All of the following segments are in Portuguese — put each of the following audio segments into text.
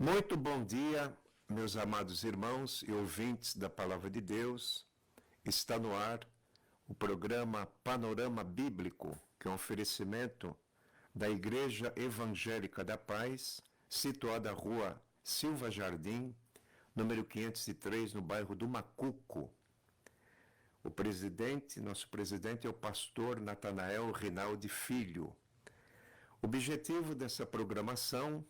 Muito bom dia, meus amados irmãos e ouvintes da Palavra de Deus. Está no ar o programa Panorama Bíblico, que é um oferecimento da Igreja Evangélica da Paz, situada na rua Silva Jardim, número 503, no bairro do Macuco. Nosso presidente é o pastor Natanael Rinaldi Filho. O objetivo dessa programação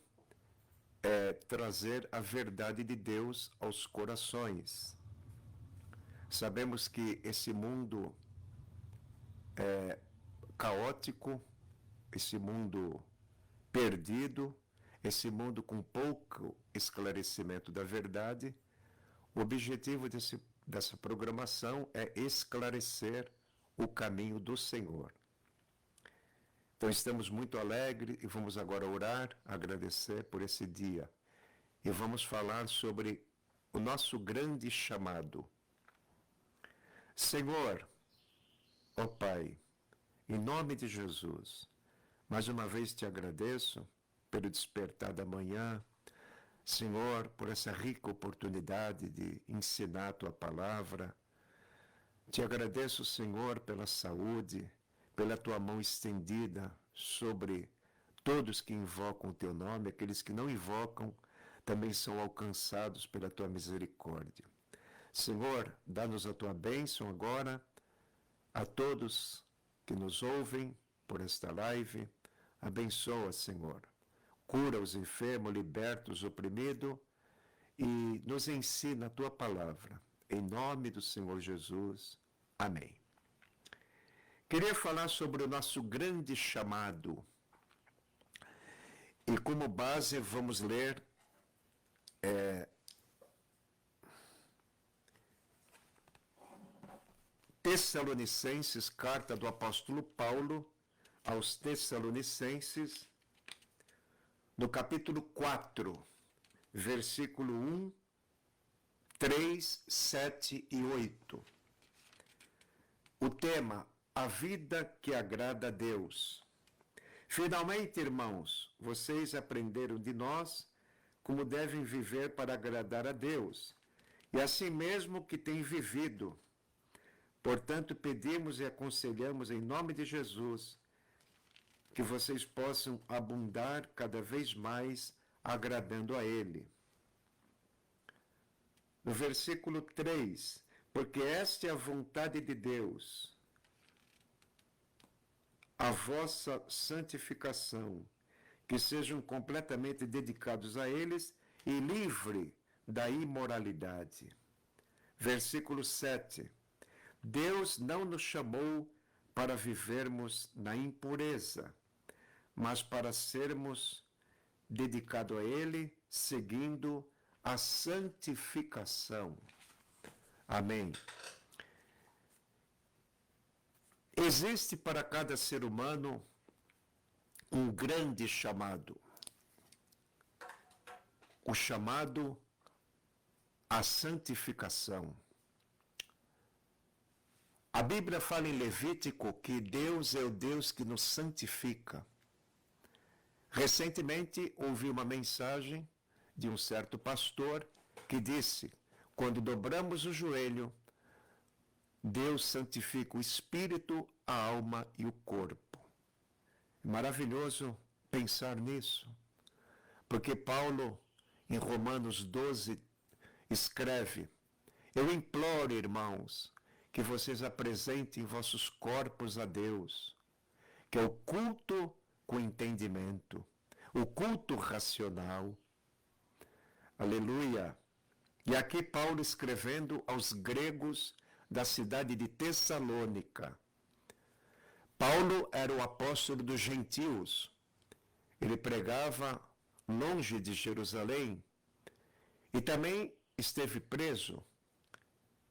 é trazer a verdade de Deus aos corações. Sabemos que esse mundo é caótico, esse mundo perdido, esse mundo com pouco esclarecimento da verdade. O objetivo dessa programação é esclarecer o caminho do Senhor. Então estamos muito alegres e vamos agora orar, agradecer por esse dia. E vamos falar sobre o nosso grande chamado. Senhor, ó Pai, em nome de Jesus, mais uma vez te agradeço pelo despertar da manhã, Senhor, por essa rica oportunidade de ensinar a Tua palavra. Te agradeço, Senhor, pela saúde, pela Tua mão estendida sobre todos que invocam o Teu nome, aqueles que não invocam também são alcançados pela Tua misericórdia. Senhor, dá-nos a Tua bênção agora, a todos que nos ouvem por esta live. Abençoa, Senhor. Cura os enfermos, liberta os oprimidos e nos ensina a Tua palavra. Em nome do Senhor Jesus. Amém. Queria falar sobre o nosso grande chamado. E como base vamos ler Tessalonicenses, carta do apóstolo Paulo aos Tessalonicenses, no capítulo 4, versículo 1, 3, 7 e 8. O tema: a vida que agrada a Deus. Finalmente, irmãos, vocês aprenderam de nós como devem viver para agradar a Deus, e assim mesmo que têm vivido. Portanto, pedimos e aconselhamos em nome de Jesus que vocês possam abundar cada vez mais agradando a Ele. No versículo 3, porque esta é a vontade de Deus, a vossa santificação, que sejam completamente dedicados a eles e livre da imoralidade. Versículo 7. Deus não nos chamou para vivermos na impureza, mas para sermos dedicados a Ele, seguindo a santificação. Amém. Existe para cada ser humano um grande chamado. O chamado à santificação. A Bíblia fala em Levítico que Deus é o Deus que nos santifica. Recentemente ouvi uma mensagem de um certo pastor que disse: quando dobramos o joelho, Deus santifica o espírito, a alma e o corpo. É maravilhoso pensar nisso, porque Paulo, em Romanos 12, escreve: eu imploro, irmãos, que vocês apresentem vossos corpos a Deus, que é o culto com entendimento, o culto racional. Aleluia! E aqui Paulo escrevendo aos gregos da cidade de Tessalônica. Paulo era o apóstolo dos gentios. Ele pregava longe de Jerusalém e também esteve preso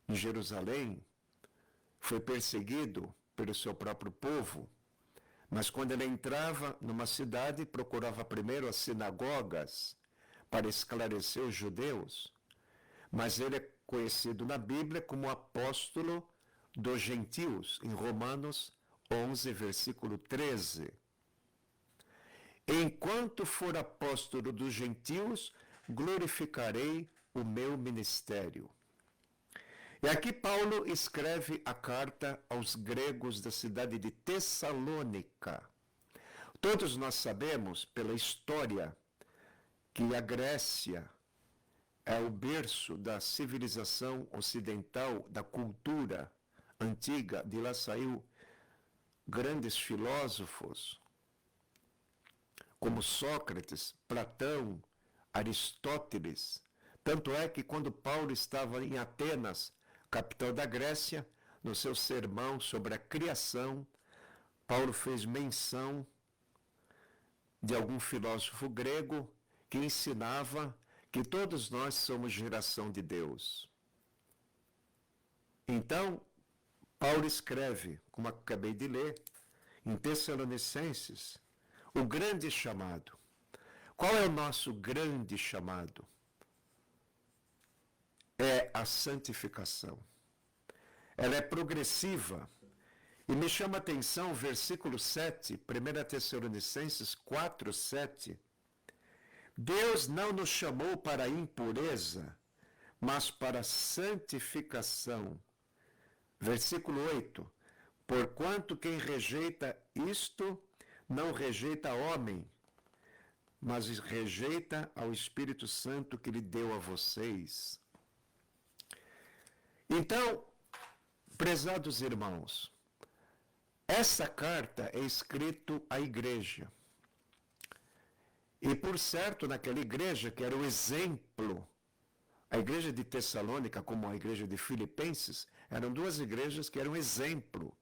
em Jerusalém. Foi perseguido pelo seu próprio povo, mas quando ele entrava numa cidade, procurava primeiro as sinagogas para esclarecer os judeus, mas ele é conhecido na Bíblia como apóstolo dos gentios, em Romanos 11, versículo 13. Enquanto for apóstolo dos gentios, glorificarei o meu ministério. E aqui Paulo escreve a carta aos gregos da cidade de Tessalônica. Todos nós sabemos, pela história, que a Grécia é o berço da civilização ocidental, da cultura antiga. De lá saiu grandes filósofos, como Sócrates, Platão, Aristóteles. Tanto é que quando Paulo estava em Atenas, capital da Grécia, no seu sermão sobre a criação, Paulo fez menção de algum filósofo grego que ensinava que todos nós somos geração de Deus. Então, Paulo escreve, como acabei de ler, em Tessalonicenses, o grande chamado. Qual é o nosso grande chamado? É a santificação. Ela é progressiva. E me chama a atenção o versículo 7, 1 Tessalonicenses 4, 7. Deus não nos chamou para a impureza, mas para a santificação. Versículo 8. Porquanto quem rejeita isto, não rejeita homem, mas rejeita ao Espírito Santo que lhe deu a vocês. Então, prezados irmãos, essa carta é escrita à igreja. E por certo, naquela igreja que era o exemplo, a igreja de Tessalônica, como a igreja de Filipenses, eram duas igrejas que eram exemplo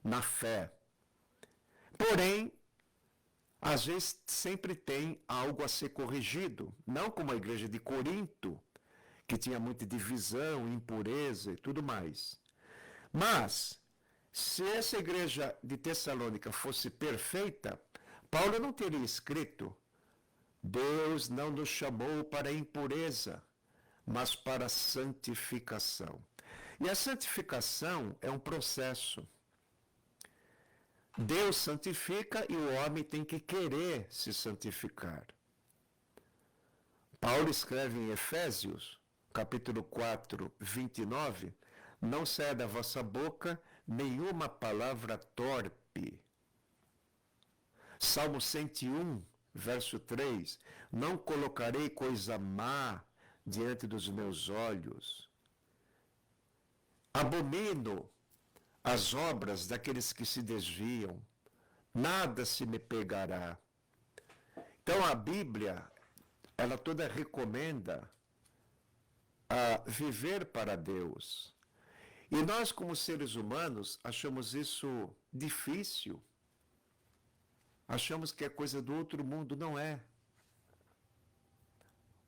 na fé. Porém, às vezes sempre tem algo a ser corrigido, não como a igreja de Corinto, que tinha muita divisão, impureza e tudo mais. Mas, se essa igreja de Tessalônica fosse perfeita, Paulo não teria escrito: Deus não nos chamou para a impureza, mas para a santificação. E a santificação é um processo. Deus santifica e o homem tem que querer se santificar. Paulo escreve em Efésios, capítulo 4, 29, não saia da vossa boca nenhuma palavra torpe. Salmo 101, verso 3, não colocarei coisa má diante dos meus olhos. Abomino as obras daqueles que se desviam, nada se me pegará. Então a Bíblia, ela toda recomenda a viver para Deus. E nós, como seres humanos, achamos isso difícil. Achamos que é coisa do outro mundo. Não é.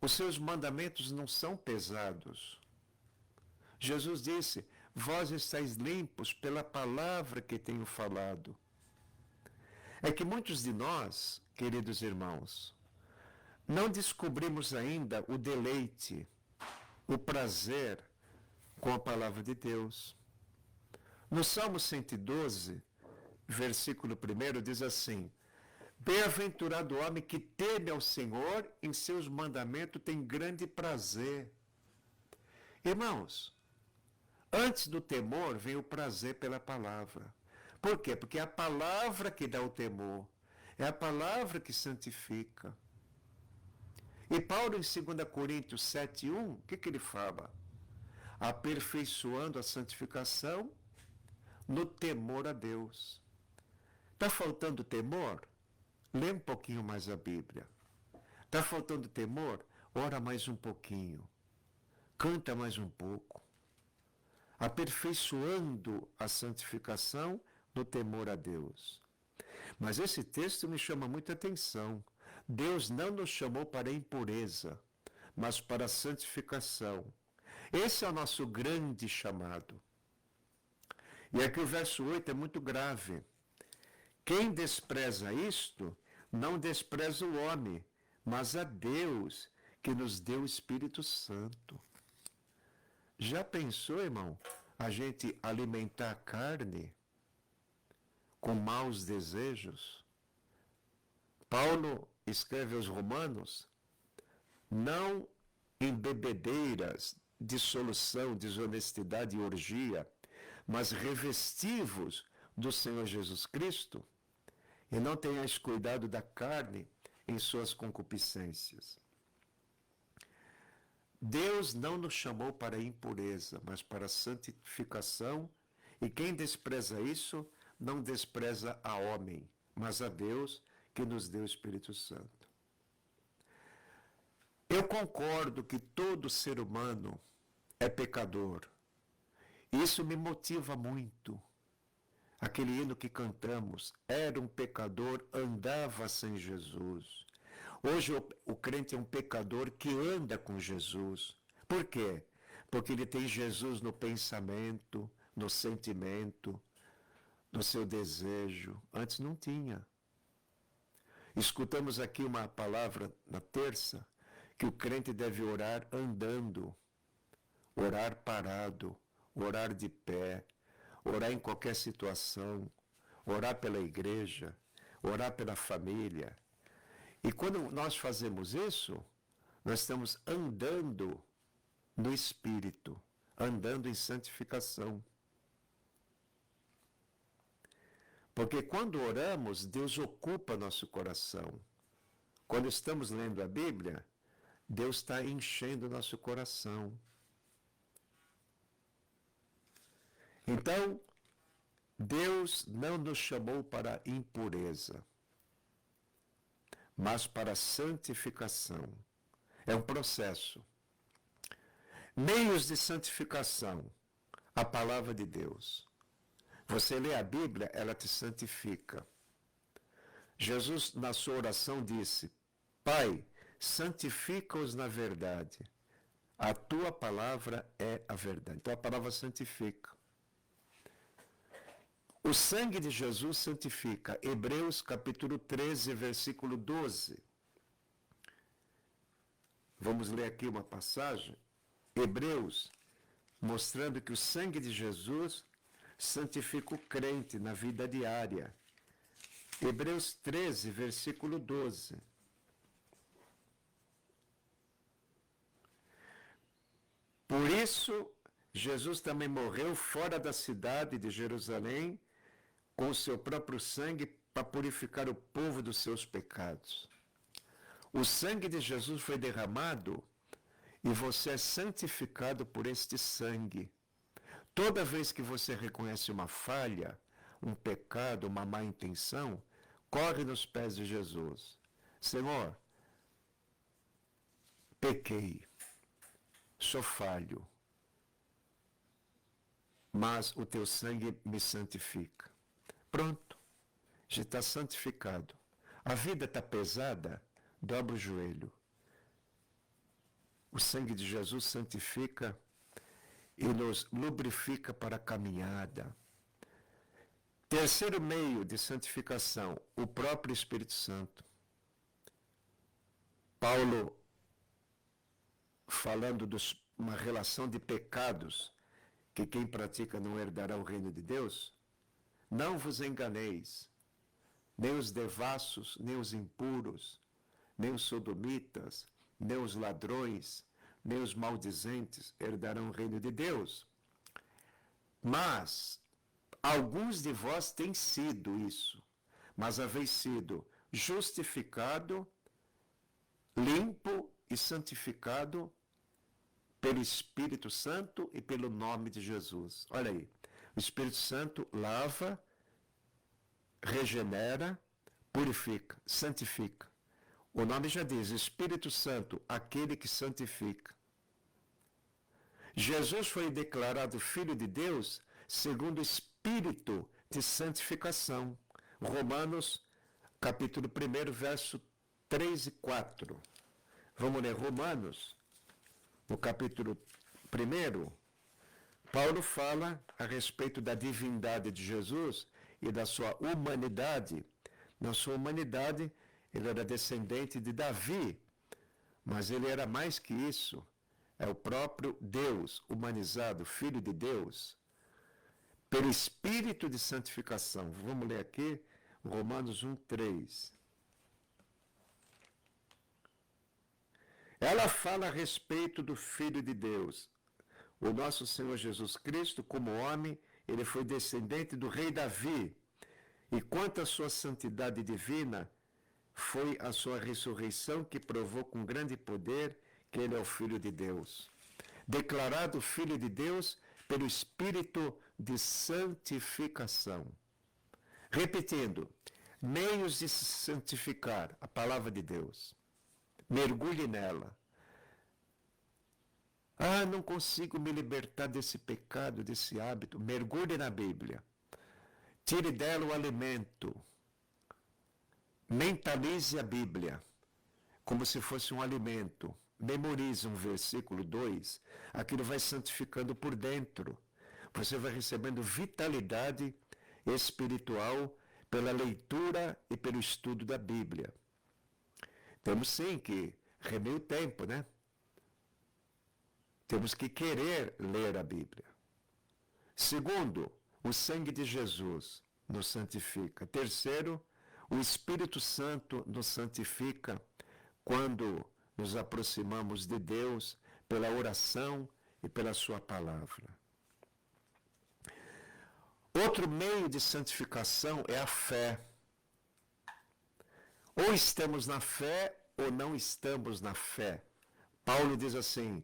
Os seus mandamentos não são pesados. Jesus disse: vós estáis limpos pela palavra que tenho falado. É que muitos de nós, queridos irmãos, não descobrimos ainda o deleite, o prazer com a palavra de Deus. No Salmo 112, versículo 1, diz assim: bem-aventurado o homem que teme ao Senhor, em seus mandamentos tem grande prazer. Irmãos, antes do temor vem o prazer pela palavra. Por quê? Porque é a palavra que dá o temor. É a palavra que santifica. E Paulo, em 2 Coríntios 7:1, o que ele fala? Aperfeiçoando a santificação no temor a Deus. Está faltando temor? Lê um pouquinho mais a Bíblia. Está faltando temor? Ora mais um pouquinho. Canta mais um pouco. Aperfeiçoando a santificação no temor a Deus. Mas esse texto me chama muita atenção. Deus não nos chamou para a impureza, mas para a santificação. Esse é o nosso grande chamado. E aqui o verso 8 é muito grave. Quem despreza isto, não despreza o homem, mas a Deus, que nos deu o Espírito Santo. Já pensou, irmão, a gente alimentar a carne com maus desejos? Paulo escreve aos Romanos, não em bebedeiras, dissolução, desonestidade e orgia, mas revestivos do Senhor Jesus Cristo, e não tenhais cuidado da carne em suas concupiscências. Deus não nos chamou para a impureza, mas para a santificação, e quem despreza isso, não despreza a homem, mas a Deus que nos deu o Espírito Santo. Eu concordo que todo ser humano é pecador. Isso me motiva muito. Aquele hino que cantamos, era um pecador, andava sem Jesus. Hoje o crente é um pecador que anda com Jesus. Por quê? Porque ele tem Jesus no pensamento, no sentimento, no seu desejo. Antes não tinha. Escutamos aqui uma palavra na terça, que o crente deve orar andando, orar parado, orar de pé, orar em qualquer situação, orar pela igreja, orar pela família. E quando nós fazemos isso, nós estamos andando no Espírito, andando em santificação. Porque quando oramos, Deus ocupa nosso coração. Quando estamos lendo a Bíblia, Deus está enchendo nosso coração. Então, Deus não nos chamou para a impureza, mas para a santificação. É um processo. Meios de santificação, a palavra de Deus. Você lê a Bíblia, ela te santifica. Jesus, na sua oração, disse: Pai, santifica-os na verdade. A tua palavra é a verdade. Então a palavra santifica. O sangue de Jesus santifica. Hebreus capítulo 13, versículo 12. Vamos ler aqui uma passagem. Hebreus, mostrando que o sangue de Jesus santifica o crente na vida diária. Hebreus 13, versículo 12. Por isso, Jesus também morreu fora da cidade de Jerusalém, com o seu próprio sangue, para purificar o povo dos seus pecados. O sangue de Jesus foi derramado e você é santificado por este sangue. Toda vez que você reconhece uma falha, um pecado, uma má intenção, corre nos pés de Jesus. Senhor, pequei, sou falho, mas o teu sangue me santifica. Pronto, já está santificado. A vida está pesada, dobra o joelho. O sangue de Jesus santifica e nos lubrifica para a caminhada. Terceiro meio de santificação, o próprio Espírito Santo. Paulo, falando de uma relação de pecados, que quem pratica não herdará o reino de Deus, não vos enganeis, nem os devassos, nem os impuros, nem os sodomitas, nem os ladrões, nem os maldizentes herdarão o reino de Deus. Mas alguns de vós têm sido isso, mas haveis sido justificado, limpo e santificado pelo Espírito Santo e pelo nome de Jesus. Olha aí, o Espírito Santo lava, regenera, purifica, santifica. O nome já diz, Espírito Santo, aquele que santifica. Jesus foi declarado Filho de Deus segundo o Espírito de santificação. Romanos, capítulo 1, verso 3 e 4. Vamos ler Romanos, no capítulo 1. Paulo fala a respeito da divindade de Jesus e da sua humanidade. Na sua humanidade, ele era descendente de Davi, mas ele era mais que isso. É o próprio Deus, humanizado, Filho de Deus, pelo Espírito de santificação. Vamos ler aqui, Romanos 1, 3. Ela fala a respeito do Filho de Deus. O nosso Senhor Jesus Cristo, como homem, ele foi descendente do rei Davi. E quanto à sua santidade divina, foi a sua ressurreição que provou com grande poder que ele é o Filho de Deus. Declarado Filho de Deus pelo Espírito de santificação. Repetindo, meios de se santificar, a palavra de Deus. Mergulhe nela. Ah, não consigo me libertar desse pecado, desse hábito. Mergulhe na Bíblia. Tire dela o alimento. Mentalize a Bíblia como se fosse um alimento. Memorize um versículo 2. Aquilo vai santificando por dentro. Você vai recebendo vitalidade espiritual pela leitura e pelo estudo da Bíblia. Temos sim que remir o tempo, né? Temos que querer ler a Bíblia. Segundo, o sangue de Jesus nos santifica. Terceiro, o Espírito Santo nos santifica quando nos aproximamos de Deus pela oração e pela sua palavra. Outro meio de santificação é a fé. Ou estamos na fé ou não estamos na fé. Paulo diz assim,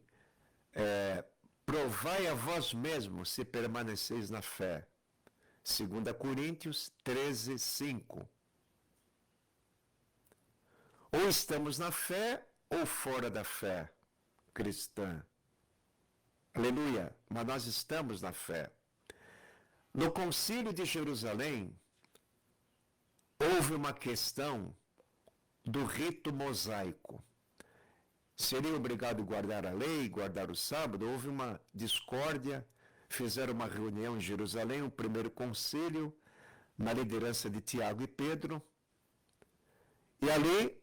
provai a vós mesmos se permaneceis na fé. 2 Coríntios 13, 5. Ou estamos na fé ou fora da fé cristã. Aleluia, mas nós estamos na fé. No Concílio de Jerusalém, houve uma questão do rito mosaico. Seria obrigado a guardar a lei, guardar o sábado? Houve uma discórdia, fizeram uma reunião em Jerusalém, o primeiro concílio, na liderança de Tiago e Pedro, e ali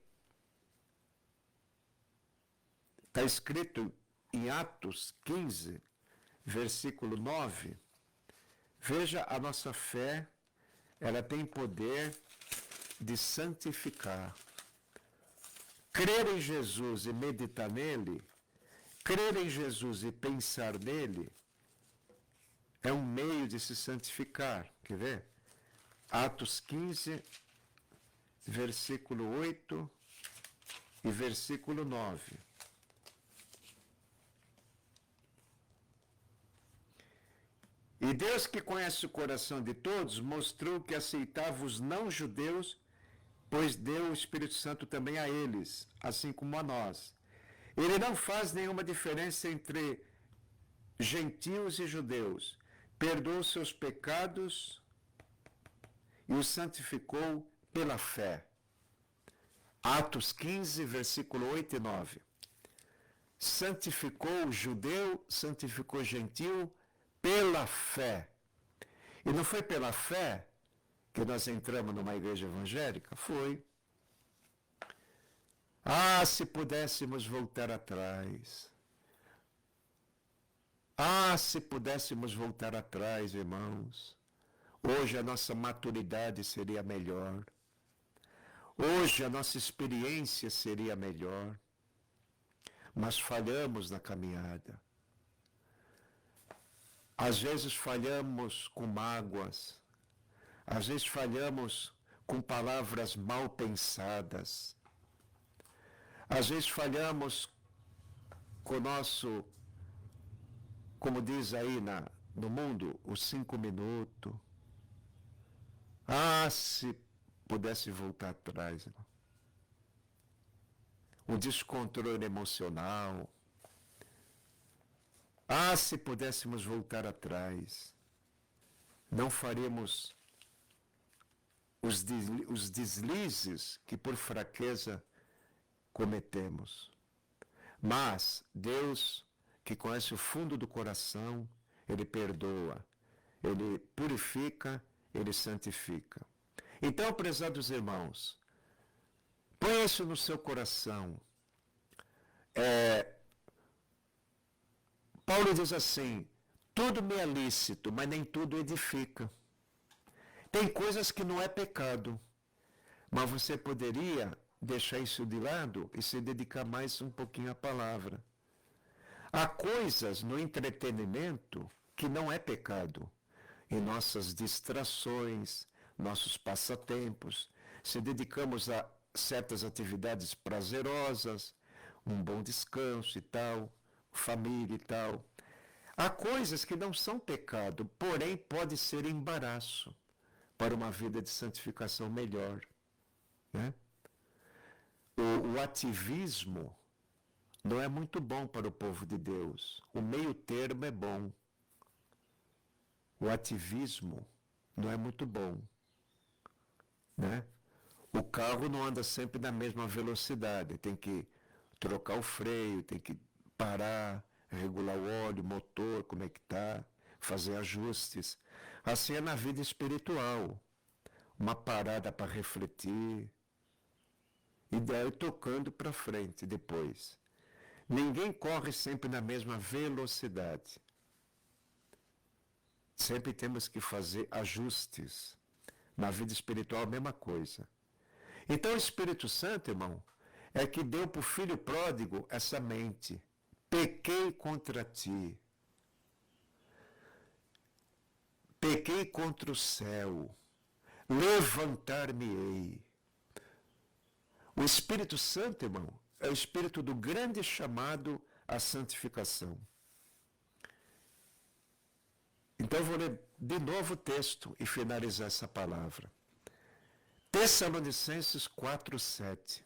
está escrito em Atos 15, versículo 9, veja, a nossa fé, ela tem poder de santificar. Crer em Jesus e meditar nele, crer em Jesus e pensar nele, é um meio de se santificar. Quer ver? Atos 15, versículo 8 e versículo 9. E Deus, que conhece o coração de todos, mostrou que aceitava os não-judeus, pois deu o Espírito Santo também a eles, assim como a nós. Ele não faz nenhuma diferença entre gentios e judeus. Perdoou seus pecados e os santificou pela fé. Atos 15, versículo 8 e 9. Santificou o judeu, santificou o gentio pela fé. E não foi pela fé que nós entramos numa igreja evangélica? Foi. Ah, se pudéssemos voltar atrás. Ah, se pudéssemos voltar atrás, irmãos. Hoje a nossa maturidade seria melhor. Hoje a nossa experiência seria melhor. Mas falhamos na caminhada. Às vezes falhamos com mágoas. Às vezes falhamos com palavras mal pensadas. Às vezes falhamos com o nosso, como diz aí no mundo, os 5 minutos. Ah, se pudesse voltar atrás. O descontrole emocional. Ah, se pudéssemos voltar atrás. Não faremos os deslizes que por fraqueza cometemos. Mas Deus, que conhece o fundo do coração, Ele perdoa, Ele purifica, Ele santifica. Então, prezados irmãos, põe isso no seu coração. Paulo diz assim, tudo me é lícito, mas nem tudo edifica. Tem coisas que não é pecado, mas você poderia deixar isso de lado e se dedicar mais um pouquinho à palavra. Há coisas no entretenimento que não é pecado. Em nossas distrações, nossos passatempos, se dedicamos a certas atividades prazerosas, um bom descanso e tal, família e tal. Há coisas que não são pecado, porém pode ser embaraço para uma vida de santificação melhor, né? O ativismo não é muito bom para o povo de Deus. O meio termo é bom. O ativismo não é muito bom, né? O carro não anda sempre na mesma velocidade, tem que trocar o freio, tem que parar, regular o óleo, motor, como é que tá, fazer ajustes. Assim é na vida espiritual. Uma parada para refletir e daí tocando para frente depois. Ninguém corre sempre na mesma velocidade. Sempre temos que fazer ajustes. Na vida espiritual, a mesma coisa. Então, o Espírito Santo, irmão, é que deu para o filho pródigo essa mente. Pequei contra ti. Pequei contra o céu. Levantar-me-ei. O Espírito Santo, irmão, é o espírito do grande chamado à santificação. Então eu vou ler de novo o texto e finalizar essa palavra. Tessalonicenses 4:7.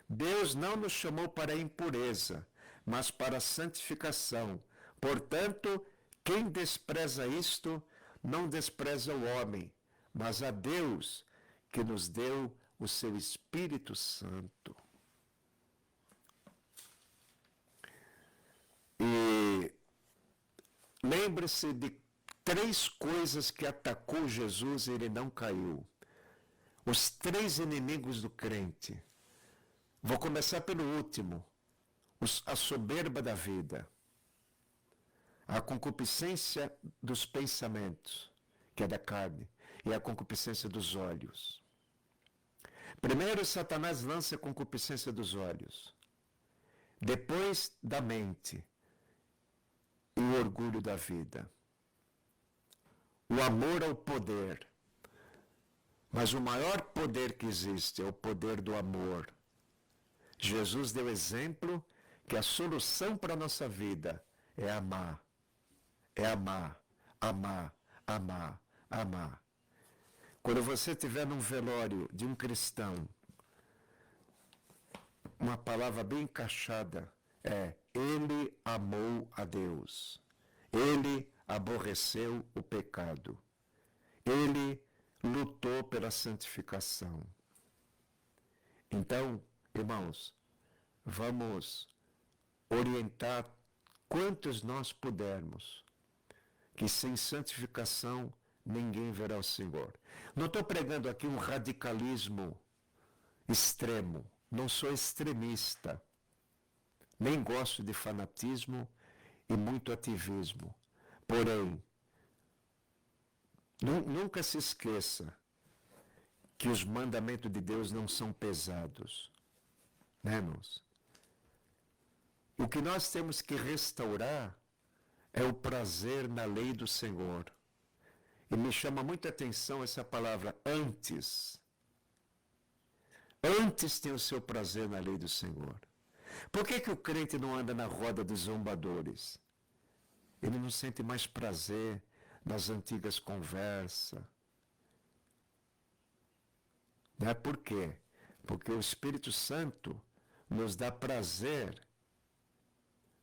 Deus não nos chamou para a impureza, mas para a santificação. Portanto, quem despreza isto, não despreza o homem, mas a Deus, que nos deu o seu Espírito Santo. E lembre-se de 3 coisas que atacou Jesus e ele não caiu. Os 3 inimigos do crente. Vou começar pelo último. A soberba da vida. A concupiscência dos pensamentos, que é da carne, e a concupiscência dos olhos. Primeiro, Satanás lança a concupiscência dos olhos. Depois, da mente. E o orgulho da vida. O amor ao poder. Mas o maior poder que existe é o poder do amor. Jesus deu exemplo que a solução para a nossa vida é amar. É amar, amar, amar, amar. Quando você estiver num velório de um cristão, uma palavra bem encaixada é: ele amou a Deus. Ele aborreceu o pecado. Ele lutou pela santificação. Então, irmãos, vamos orientar quantos nós pudermos, que sem santificação ninguém verá o Senhor. Não estou pregando aqui um radicalismo extremo, não sou extremista, nem gosto de fanatismo e muito ativismo. Porém, nunca se esqueça que os mandamentos de Deus não são pesados, né, irmãos? O que nós temos que restaurar é o prazer na lei do Senhor. E me chama muita atenção essa palavra antes. Antes tem o seu prazer na lei do Senhor. Por que o crente não anda na roda dos zombadores? Ele não sente mais prazer nas antigas conversas. Né? Por quê? Porque o Espírito Santo nos dá prazer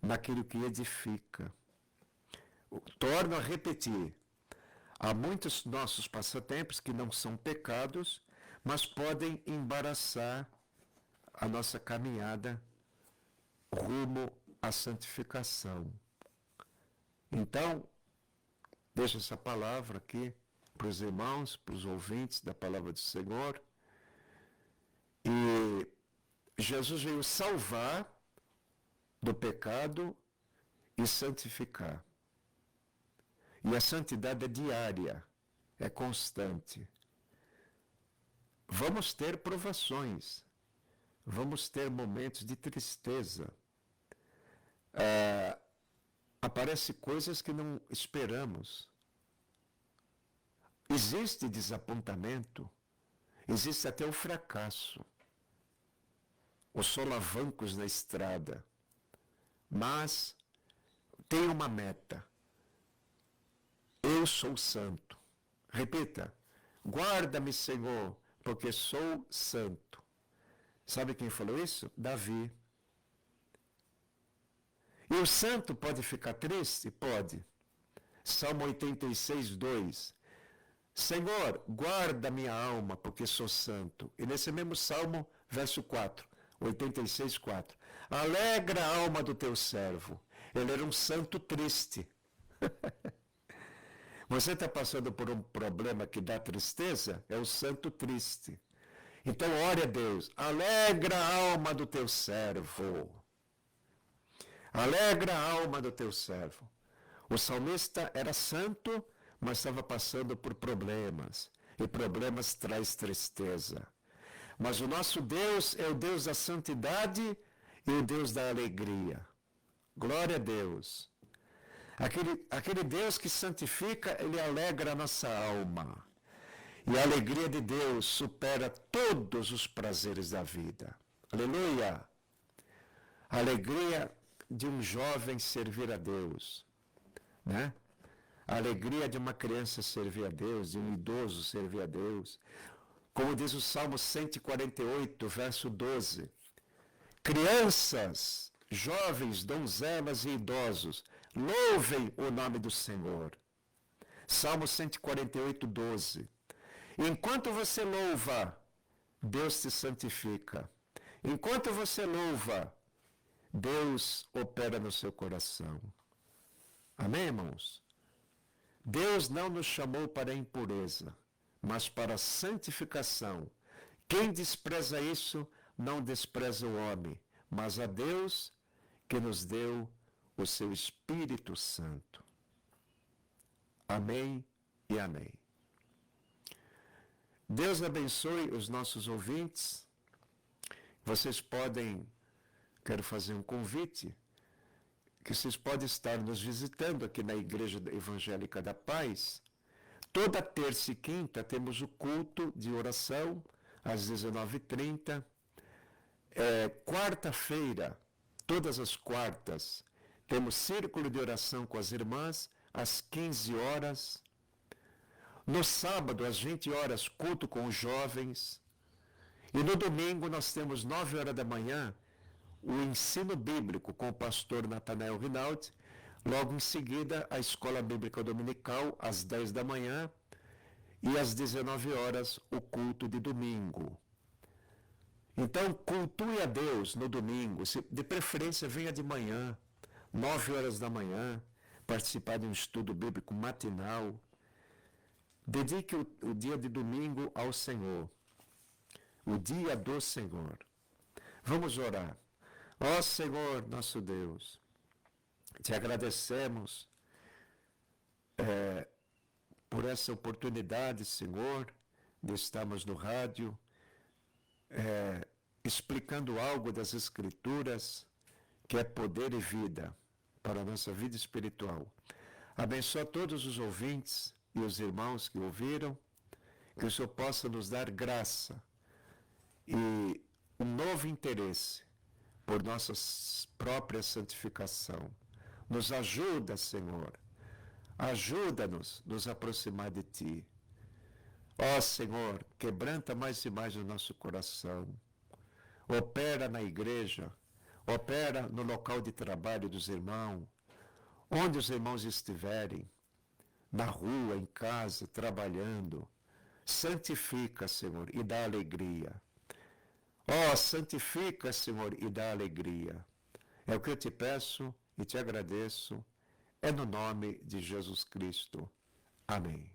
naquilo que edifica. Torno a repetir, há muitos nossos passatempos que não são pecados, mas podem embaraçar a nossa caminhada rumo à santificação. Então, deixo essa palavra aqui para os irmãos, para os ouvintes da palavra do Senhor. E Jesus veio salvar do pecado e santificar. E a santidade é diária, é constante. Vamos ter provações, vamos ter momentos de tristeza. Aparecem coisas que não esperamos. Existe desapontamento, existe até o fracasso, os solavancos na estrada. Mas tem uma meta. Eu sou santo. Repita: guarda-me, Senhor, porque sou santo. Sabe quem falou isso? Davi. E o santo pode ficar triste? Pode. Salmo 86, 2. Senhor, guarda minha alma, porque sou santo. E nesse mesmo Salmo, verso 4, 86, 4. Alegra a alma do teu servo. Ele era um santo triste. Você está passando por um problema que dá tristeza? É o santo triste. Então, ore a Deus. Alegra a alma do teu servo. Alegra a alma do teu servo. O salmista era santo, mas estava passando por problemas. E problemas traz tristeza. Mas o nosso Deus é o Deus da santidade e o Deus da alegria. Glória a Deus. Aquele Deus que santifica, ele alegra a nossa alma. E a alegria de Deus supera todos os prazeres da vida. Aleluia! A alegria de um jovem servir a Deus, né? A alegria de uma criança servir a Deus, de um idoso servir a Deus. Como diz o Salmo 148, verso 12. Crianças, jovens, donzelas e idosos, louvem o nome do Senhor. Salmo 148, 12. Enquanto você louva, Deus te santifica. Enquanto você louva, Deus opera no seu coração. Amém, irmãos? Deus não nos chamou para a impureza, mas para a santificação. Quem despreza isso, não despreza o homem, mas a Deus que nos deu o seu Espírito Santo. Amém e amém. Deus abençoe os nossos ouvintes. Vocês podem, quero fazer um convite, que vocês podem estar nos visitando aqui na Igreja Evangélica da Paz. Toda terça e quinta temos o culto de oração às 19h30. Quarta-feira, todas as quartas, temos círculo de oração com as irmãs às 15 horas. No sábado, às 20 horas, culto com os jovens. E no domingo, nós temos 9 horas da manhã, o ensino bíblico com o pastor Natanael Rinaldi. Logo em seguida, a escola bíblica dominical, às 10 da manhã. E às 19 horas, o culto de domingo. Então, cultue a Deus no domingo. De preferência, venha de manhã, 9 horas da manhã, participar de um estudo bíblico matinal. Dedique o dia de domingo ao Senhor, o dia do Senhor. Vamos orar. Ó Senhor, nosso Deus, te agradecemos por essa oportunidade, Senhor, de estarmos no rádio, explicando algo das Escrituras, que é poder e vida para a nossa vida espiritual. Abençoa todos os ouvintes e os irmãos que ouviram, que o Senhor possa nos dar graça e um novo interesse por nossa própria santificação. Nos ajuda, Senhor. Ajuda-nos a nos aproximar de Ti. Ó Senhor, quebranta mais e mais o nosso coração. Opera na igreja, opera no local de trabalho dos irmãos, onde os irmãos estiverem, na rua, em casa, trabalhando. Santifica, Senhor, e dá alegria. Ó, santifica, Senhor, e dá alegria. É o que eu te peço e te agradeço. É no nome de Jesus Cristo. Amém.